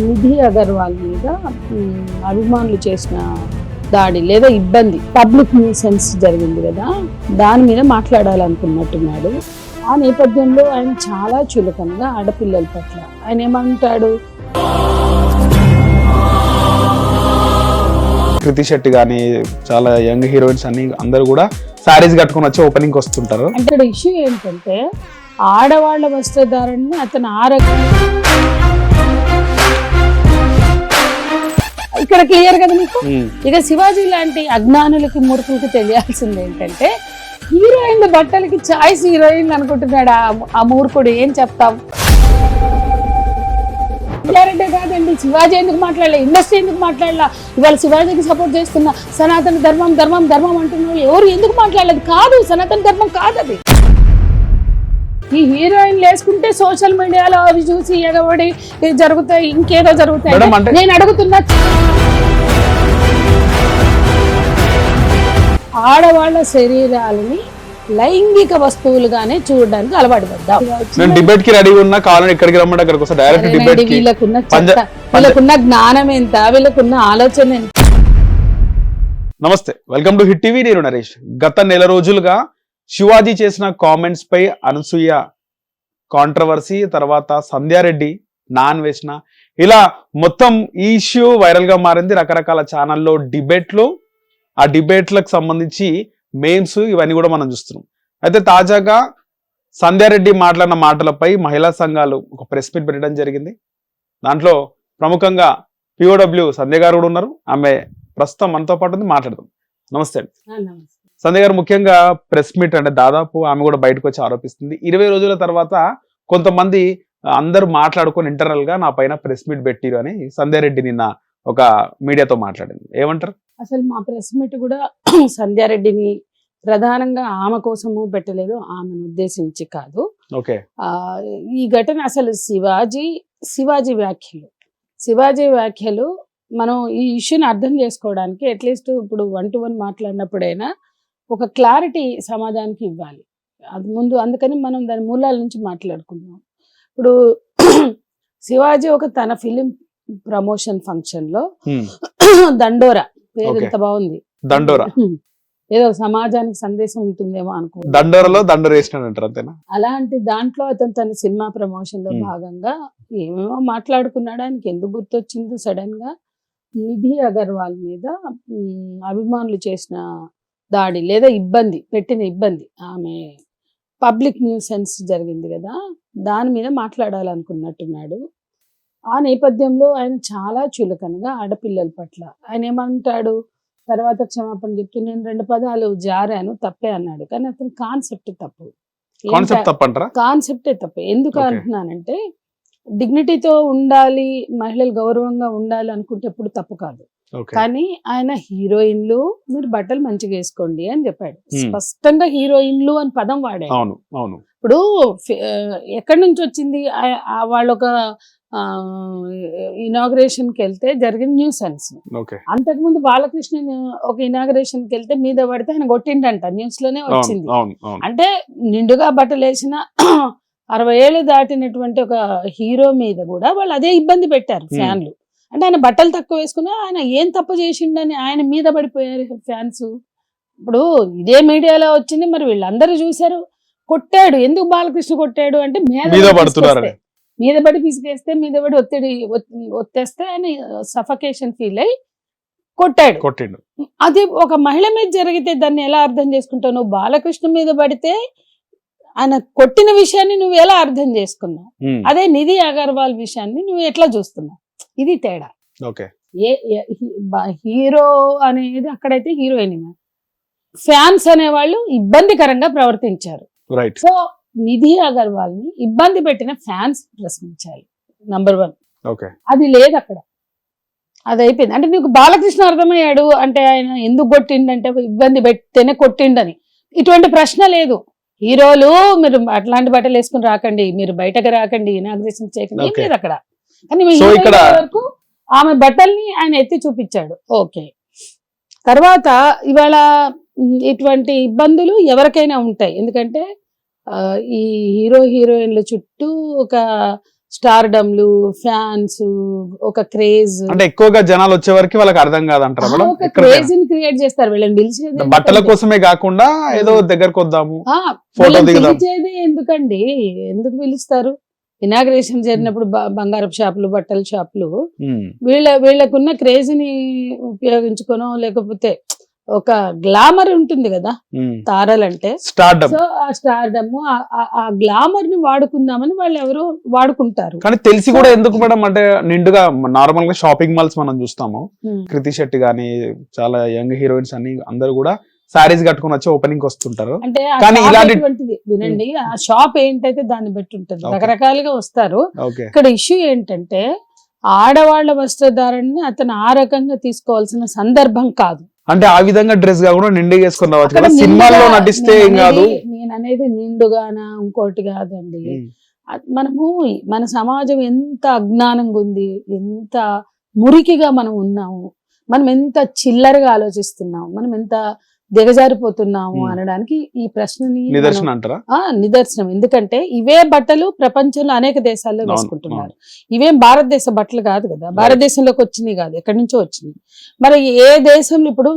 నిధి అగర్వాల్ మీద అభిమానులు చేసిన దాడి లేదా ఇబ్బంది పబ్లిక్ న్యూసెన్స్ జరిగింది కదా, దాని మీద మాట్లాడాలనుకున్నట్టున్నాడు. ఆ నేపథ్యంలో ఆయన చాలా చులకనగా ఆడపిల్లల పట్ల ఆయన ఏమంటాడు, కృతి శెట్టి కానీ చాలా యంగ్ హీరోయిన్స్ అన్ని అందరూ కూడా సారీస్ కట్టుకుని వచ్చి ఓపెనింగ్ వస్తుంటారు. అంటే ఇక్కడ ఇష్యూ ఏంటంటే ఆడవాళ్ల వస్త్రధారణని అతను ఇక్కడ క్లియర్ కదా మీకు. ఇక శివాజీ లాంటి అజ్ఞానులకి మూర్ఖులకి తెలియాల్సింది ఏంటంటే హీరోయిన్ బట్టలకి చాయిస్ హీరోయిన్ అనుకుంటున్నాడు ఆ మూర్ఖుడు. ఏం చెప్తాం? ఇండైరెక్టే కాదండి, శివాజీ ఎందుకు మాట్లాడలే, ఇండస్ట్రీ ఎందుకు మాట్లాడలా, ఇవాళ శివాజీకి సపోర్ట్ చేస్తున్న సనాతన ధర్మం ధర్మం ధర్మం అంటున్న ఎవరు ఎందుకు మాట్లాడలేదు? కాదు, సనాతన ధర్మం కాదు అది. ఈ హీరోయిన్ వేసుకుంటే సోషల్ మీడియాలో అవి చూసి ఎగబడి జరుగుతాయి, ఇంకేదో జరుగుతాయి. నేను అడుగుతున్నా, ఆడవాళ్ల శరీరాలని లైంగిక వస్తువులుగానే చూడడానికి అలవాటు పడ్డాం. డిబేట్ కి రెడీ ఉన్నా, కావాలని ఇక్కడికి రమ్మంటే అక్కడికి వస్తా డైరెక్ట్ డిబేట్ కి. వీళ్ళకున్న జ్ఞానం ఎంత, వీళ్ళకున్న ఆలోచన ఎంత. నమస్తే, వెల్కమ్ టు హిట్ టీవీ. నేను నరేష్. గత నెల రోజులుగా శివాజీ చేసిన కామెంట్స్ పై అనసూయ కాంట్రవర్సీ, తర్వాత సంధ్యారెడ్డి నాన్ వేసిన, ఇలా మొత్తం ఈ ఇష్యూ వైరల్ గా మారింది. రకరకాల ఛానల్లో డిబేట్లు, ఆ డిబేట్లకు సంబంధించి మేమ్స్ ఇవన్నీ కూడా మనం చూస్తున్నాం. అయితే తాజాగా సంధ్యారెడ్డి మాట్లాడిన మాటలపై మహిళా సంఘాలు ఒక ప్రెస్ మీట్ పెట్టడం జరిగింది. దాంట్లో ప్రముఖంగా POW సంధ్య గారు కూడా ఉన్నారు. ఆమె ప్రస్తుతం మనతో పాటు ఉంది, మాట్లాడదాం. నమస్తే సంధ్య గారు. ముఖ్యంగా ప్రెస్ మీట్ అంటే దాదాపు ఆమె కూడా బయటకు వచ్చి ఆరోపిస్తుంది, 20 రోజుల తర్వాత కొంతమంది అందరూ మాట్లాడుకొని ఇంటర్నల్ గా నా పైన ప్రెస్ మీట్ పెట్టిరు అని సంధ్యారెడ్డి నిన్న ఒక మీడియాతో మాట్లాడింది. ఏమంటారు? అసలు మా ప్రెస్ మీట్ కూడా సంధ్యారెడ్డిని ప్రధానంగా ఆమె కోసము పెట్టలేదు, ఆమెను ఉద్దేశించి కాదు. ఓకే. ఈ ఘటన అసలు శివాజీ వ్యాఖ్యలు మనం ఈ ఇష్యూని అర్థం చేసుకోవడానికి అట్లీస్ట్ ఇప్పుడు 1-to-1 మాట్లాడినప్పుడైనా ఒక క్లారిటీ సమాజానికి ఇవ్వాలి. అది ముందు, అందుకని మనం దాని మూలాల నుంచి మాట్లాడుకుందాం. ఇప్పుడు శివాజీ తన ఫిలిం ప్రమోషన్ ఫంక్షన్ లో దండోరా పేరు ఎంత బాగుంది, దండోరా, ఏదో సమాజానికి సందేశం ఉంటుందేమో అనుకో, దండోరాలో దండోరేసినాడు అంతేనా. అలాంటి దాంట్లో అతను తన సినిమా ప్రమోషన్ లో భాగంగా ఏమేమో మాట్లాడుకున్నాడు. ఆయనకి ఎందుకు గుర్తొచ్చిందో సడన్ గా నిధి అగర్వాల్ మీద అభిమానులు చేసిన దాడి లేదా పెట్టిన ఇబ్బంది, ఆమె పబ్లిక్ న్యూసెన్స్ జరిగింది కదా, దాని మీద మాట్లాడాలనుకున్నట్టున్నాడు. ఆ నేపథ్యంలో ఆయన చాలా చులకనగా ఆడపిల్లల పట్ల ఆయన ఏమంటాడు, తర్వాత క్షమాపణ చెప్తూ నేను 2 పదాలు జారాను, తప్పే అన్నాడు. కానీ అతని కాన్సెప్టే తప్పు. ఎందుకు అంటున్నానంటే డిగ్నిటీతో ఉండాలి, మహిళలు గౌరవంగా ఉండాలి అనుకుంటే ఎప్పుడు తప్పు కాదు. కానీ ఆయన హీరోయిన్లు, మీరు బట్టలు మంచిగా వేసుకోండి అని చెప్పాడు. స్పష్టంగా హీరోయిన్లు అని పదం వాడాడు. ఇప్పుడు ఎక్కడి నుంచి వచ్చింది? వాళ్ళ ఒక ఇనాగ్రేషన్ కి వెళ్తే జరిగిన న్యూసెన్స్. అంతకుముందు బాలకృష్ణ ఒక ఇనాగ్రేషన్ కి వెళ్తే మీద పడితే ఆయన కొట్టిండంట, న్యూస్ లోనే వచ్చింది. అంటే నిండుగా బట్టలు వేసిన 60 ఏళ్ళు దాటినటువంటి ఒక హీరో మీద కూడా వాళ్ళు అదే ఇబ్బంది పెట్టారు ఫ్యాన్లు. అంటే ఆయన బట్టలు తక్కువ వేసుకున్నా ఆయన ఏం తప్పు చేసిండని ఆయన మీద పడిపోయారు ఫ్యాన్స్. ఇప్పుడు ఇదే మీడియాలో వచ్చింది, మరి వీళ్ళందరూ చూశారు. కొట్టాడు, ఎందుకు బాలకృష్ణ కొట్టాడు అంటే మీద పడి పిసికేస్తే, మీద పడి ఒత్తేస్తే ఆయన సఫకేషన్ ఫీల్ అయ్యి కొట్టాడు. అది ఒక మహిళ మీద జరిగితే దాన్ని ఎలా అర్థం చేసుకుంటావు? నువ్వు బాలకృష్ణ మీద పడితే ఆయన కొట్టిన విషయాన్ని నువ్వు ఎలా అర్థం చేసుకున్నావు? అదే నిధి అగర్వాల్ విషయాన్ని నువ్వు ఎట్లా చూస్తున్నావు? ఇది తేడా. హీరో అనేది అక్కడైతే హీరోయిన్, ఫ్యాన్స్ అనేవాళ్ళు ఇబ్బందికరంగా ప్రవర్తించారు. సో నిధి అగర్వాల్ ని ఇబ్బంది పెట్టిన ఫ్యాన్స్ ప్రశ్నించాలి, నంబర్ 1. అది లేదు అక్కడ, అది అయిపోయింది. అంటే నీకు బాలకృష్ణ అర్థమయ్యాడు అంటే ఆయన ఎందుకు కొట్టిండంటే ఇబ్బంది పెట్టేనే కొట్టిండని, ఇటువంటి ప్రశ్న లేదు. హీరోలు మీరు అట్లాంటి బట్టలు వేసుకుని రాకండి, మీరు బయటకు రాకండి, ఇనాగ్రేషన్ చేయకండి, ఏం లేదు అక్కడ. కానీ వరకు ఆమె బట్టల్ని ఆయన ఎత్తి చూపించాడు. ఓకే, తర్వాత ఇవాళ ఇటువంటి ఇబ్బందులు ఎవరికైనా ఉంటాయి. ఎందుకంటే ఈ హీరోయిన్ల చుట్టూ ఒక స్టార్డమ్లు, ఫ్యాన్స్, ఒక క్రేజ్, అంటే ఎక్కువగా జనాలు వచ్చే వరకు వాళ్ళకి అర్థం కాదంటారా మేడం? ఒక క్రేజ్ ని క్రియేట్ చేస్తారు. వీళ్ళని పిలిచేది బట్టల కోసమే కాకుండా ఏదో దగ్గరకు వద్దాము, ఫోటో వీళ్ళని దిగుదాం. పిలిచేది ఎందుకండి? ఎందుకు పిలుస్తారు? ఇనాగ్రేషన్ జరిగినప్పుడు బంగారపు షాపులు, బట్టల షాపులు వీళ్ళకున్న క్రేజ్ ని ఉపయోగించుకోనో, లేకపోతే ఒక గ్లామర్ ఉంటుంది కదా తారలంటే, స్టార్డమ్. సో ఆ స్టార్డమ్, ఆ గ్లామర్ ని వాడుకుందామని వాళ్ళు ఎవరో వాడుకుంటారు. కానీ తెలిసి కూడా ఎందుకు మేడం? అంటే నిండుగా నార్మల్ గా షాపింగ్ మాల్స్ మనం చూస్తాము, కృతి శెట్టి గానీ చాలా యంగ్ హీరోయిన్స్ అన్ని అందరూ కూడా సారీస్ కట్టుకుని వచ్చి ఓపెనింగ్ వస్తుంటారు. అంటే కానీ ఇలాంటిది వినండి, ఆ షాప్ ఏంటైతే దాన్ని బట్టి ఉంటుంది, రకరకాలుగా వస్తారు. ఇక్కడ ఇష్యూ ఏంటంటే ఆడవాళ్ల వస్త్రధారణని అతను ఆ రకంగా తీసుకోవాల్సిన సందర్భం కాదు. అంటే ఆ విధంగా డ్రెస్ గా కూడా నిండుగా వేసుకుని రావచ్చు కదా, సినిమాల్లో నటిస్తే ఏం కాదు. నేను అనేది నిండుగానా ఇంకోటి కాదండి. మనము మన సమాజం ఎంత అజ్ఞానంగా ఉంది, ఎంత మురికిగా మనం ఉన్నాము, మనం ఎంత చిల్లరగా ఆలోచిస్తున్నాము, మనం ఎంత దిగజారిపోతున్నాము అనడానికి ఈ ప్రశ్నని నిదర్శనం అంటారా? నిదర్శనం. ఎందుకంటే ఇవే బట్టలు ప్రపంచంలో అనేక దేశాల్లో వేసుకుంటున్నారు. ఇవేం భారతదేశ బట్టలు కాదు కదా, భారతదేశంలోకి వచ్చినాయి కాదు, ఎక్కడి నుంచో వచ్చినాయి. మరి ఏ దేశంలో ఇప్పుడు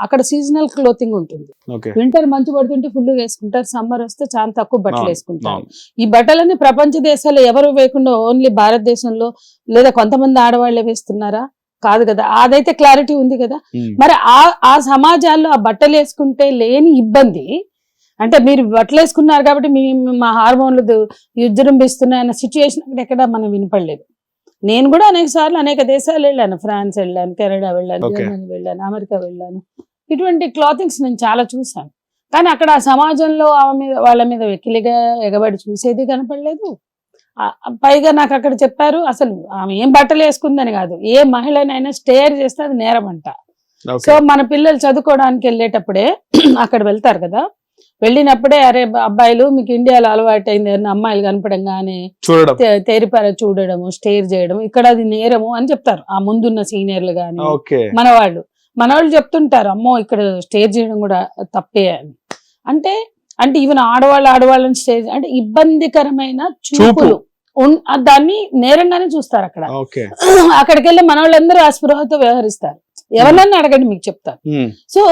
అక్కడ సీజనల్ క్లోతింగ్ ఉంటుంది. వింటర్ మంచు పడుతుంటే ఫుల్ వేసుకుంటారు, సమ్మర్ వస్తే చాలా తక్కువ బట్టలు వేసుకుంటారు. ఈ బట్టలన్నీ ప్రపంచ దేశాల్లో ఎవరు వేయకుండా ఓన్లీ భారతదేశంలో లేదా కొంతమంది ఆడవాళ్లే వేస్తున్నారా? కాదు కదా, అదైతే క్లారిటీ ఉంది కదా. మరి ఆ సమాజాల్లో ఆ బట్టలు వేసుకుంటే లేని ఇబ్బంది, అంటే మీరు బట్టలు వేసుకున్నారు కాబట్టి మా హార్మోన్లు విజృంభిస్తున్నాయన్న సిచ్యువేషన్ అక్కడ ఎక్కడ మనం వినపడలేదు. నేను కూడా అనేక సార్లు అనేక దేశాలు వెళ్ళాను, ఫ్రాన్స్ వెళ్ళాను, కెనడా వెళ్ళాను, జర్మనీ వెళ్ళాను, అమెరికా వెళ్ళాను. ఇటువంటి క్లాతింగ్స్ నేను చాలా చూసాను. కానీ అక్కడ ఆ సమాజంలో వాళ్ళ మీద వెకిలిగా ఎగబడి చూసేది కనపడలేదు. పైగా నాకు అక్కడ చెప్పారు, అసలు ఆమె ఏం బట్టలు వేసుకుందని కాదు, ఏ మహిళనైనా స్టేర్ చేస్తే అది నేరం అంట. సో మన పిల్లలు చదువుకోవడానికి వెళ్ళేటప్పుడే అక్కడ వెళ్తారు కదా, వెళ్ళినప్పుడే అరే అబ్బాయిలు మీకు ఇండియాలో అలవాటు అయింది అని అమ్మాయిలు కనపడంగానే తేరిపార చూడడము, స్టేర్ చేయడం, ఇక్కడ అది నేరము అని చెప్తారు ఆ ముందున్న సీనియర్లు గాని మనవాళ్ళు చెప్తుంటారు, అమ్మో ఇక్కడ స్టేర్ చేయడం కూడా తప్పే అని. అంటే ఈవెన్ ఆడవాళ్ళని స్టేజ్ అంటే ఇబ్బందికరమైన చూపులు దాన్ని నేరంగానే చూస్తారు అక్కడ. అక్కడికి వెళ్ళి మన వాళ్ళందరూ ఆ స్పృహతో వ్యవహరిస్తారు. ఎవరన్నా అడగండి మీకు చెప్తారు. సో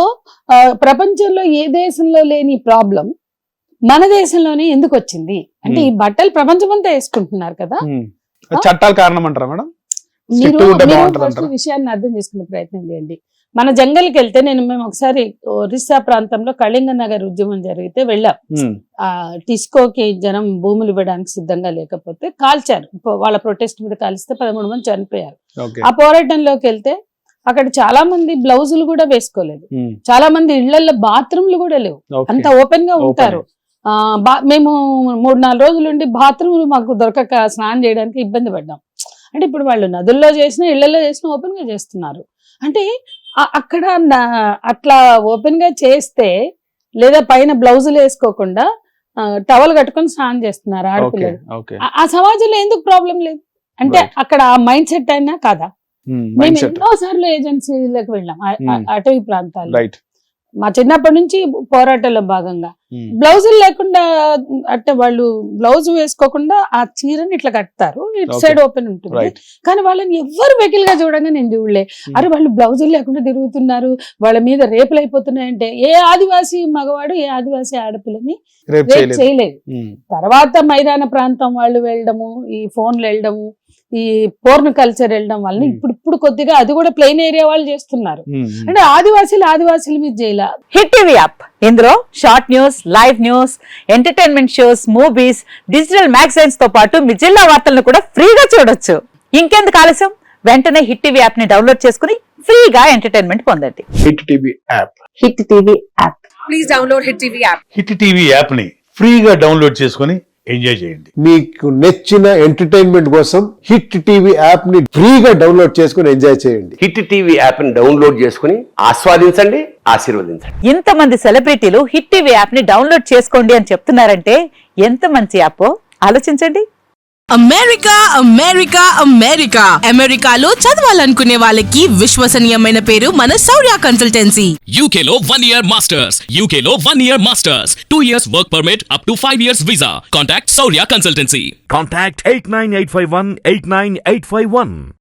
ప్రపంచంలో ఏ దేశంలో లేని ప్రాబ్లం మన దేశంలోనే ఎందుకు వచ్చింది అంటే ఈ బట్టలు ప్రపంచమంతా వేసుకుంటున్నారు కదా, చట్టాలు కారణం అంటారా మేడం? మీరు విషయాన్ని అర్థం చేసుకునే ప్రయత్నం చేయండి. మన జంగల్కి వెళ్తే మేము ఒకసారి ఒరిస్సా ప్రాంతంలో కళింగ నగర్ ఉద్యమం జరిగితే వెళ్ళాం. ఆ టిస్కోకి జనం భూములు ఇవ్వడానికి సిద్ధంగా లేకపోతే కాల్చారు, వాళ్ళ ప్రొటెస్ట్ మీద కాల్స్తే 13 మంది చనిపోయారు. ఆ పోరాటంలోకి వెళ్తే అక్కడ చాలా మంది బ్లౌజులు కూడా వేసుకోలేదు, చాలా మంది ఇళ్లలో బాత్రూమ్లు కూడా లేవు, అంత ఓపెన్ గా ఉంటారు. మేము 3-4 రోజులు ఉండి బాత్రూమ్లు మాకు దొరకక స్నానం చేయడానికి ఇబ్బంది పడ్డాం. అంటే ఇప్పుడు వాళ్ళు నదుల్లో చేసినా ఇళ్లలో చేసినా ఓపెన్ గా చేస్తున్నారు. అంటే అక్కడ అట్లా ఓపెన్ గా చేస్తే లేదా పైన బ్లౌజులు వేసుకోకుండా టవల్ కట్టుకొని స్నానం చేస్తున్నారు ఆడపిల్లలు. ఆ సమాజంలో ఎందుకు ప్రాబ్లం లేదు అంటే అక్కడ ఆ మైండ్ సెట్ అయినా కాదా? మేము ఎన్నో సార్లు ఏజెన్సీలకు వెళ్ళాం అటవీ ప్రాంతాల్లో. మా చిన్నప్పటి నుంచి పోరాటంలో భాగంగా బ్లౌజులు లేకుండా అంటే వాళ్ళు బ్లౌజ్ వేసుకోకుండా ఆ చీరని ఇట్లా కడతారు, ఇటు సైడ్ ఓపెన్ ఉంటుంది. కానీ వాళ్ళని ఎవ్వరు వెకిల్గా చూడంగా నేను చూడలే. అరే వాళ్ళు బ్లౌజులు లేకుండా తిరుగుతున్నారు, వాళ్ళ మీద రేపులు అయిపోతున్నాయంటే ఏ ఆదివాసీ మగవాడు ఏ ఆదివాసీ ఆడపిల్లని రేప్ చేయలేదు. తర్వాత మైదాన ప్రాంతం వాళ్ళు వెళ్ళడము, ఈ ఫోన్లు వెళ్ళడము, ఈ పోర్న్ కల్చర్ వెళ్ళడం వల్ల ఇప్పుడు కొద్దిగా అది కూడా ప్లెయిన్ ఏరియా వాళ్ళు చేస్తున్నారు. అంటే ఆదివాసీల మీద చేయాల. హిట్ టీవీ యాప్, ఇందులో short news, live news, entertainment shows, movies, digital magazines తో పాటు మీ జిల్లా వార్తలను కూడా ఫ్రీగా చూడొచ్చు. ఇంకెందుకు ఆలస్యం, వెంటనే హిట్ టీవీ యాప్ ని డౌన్లోడ్ చేసుకుని ఫ్రీగా ఎంటర్టైన్మెంట్ పొందండి. Hit TV app, hit TV app, please download hit TV app. Hit TV app ని ఫ్రీగా డౌన్లోడ్ చేసుకుని ఎంజాయ్ చేయండి. మీకు నచ్చిన ఎంటర్టైన్మెంట్ కోసం హిట్ టీవీ యాప్ ని ఫ్రీగా డౌన్లోడ్ చేసుకుని ఎంజాయ్ చేయండి. హిట్ టీవీ యాప్ ని డౌన్లోడ్ చేసుకుని ఆస్వాదించండి, ఆశీర్వదించండి. ఇంతమంది సెలబ్రిటీలు హిట్ టీవీ యాప్ ని డౌన్లోడ్ చేసుకోండి అని చెప్తున్నారంటే ఎంత మంచి యాప్ ఆలోచించండి. అమెరికా అమెరికా అమెరికా అమెరికాలో చదవాలనుకునే వాళ్ళకి విశ్వసనీయమైన పేరు మన శౌర్య కన్సల్టెన్సీ. UK లో 1 year masters. UK లో 1 year masters. 2 years work permit up to 5 years visa. Contact Saurya Consultancy. Contact 89851 89851.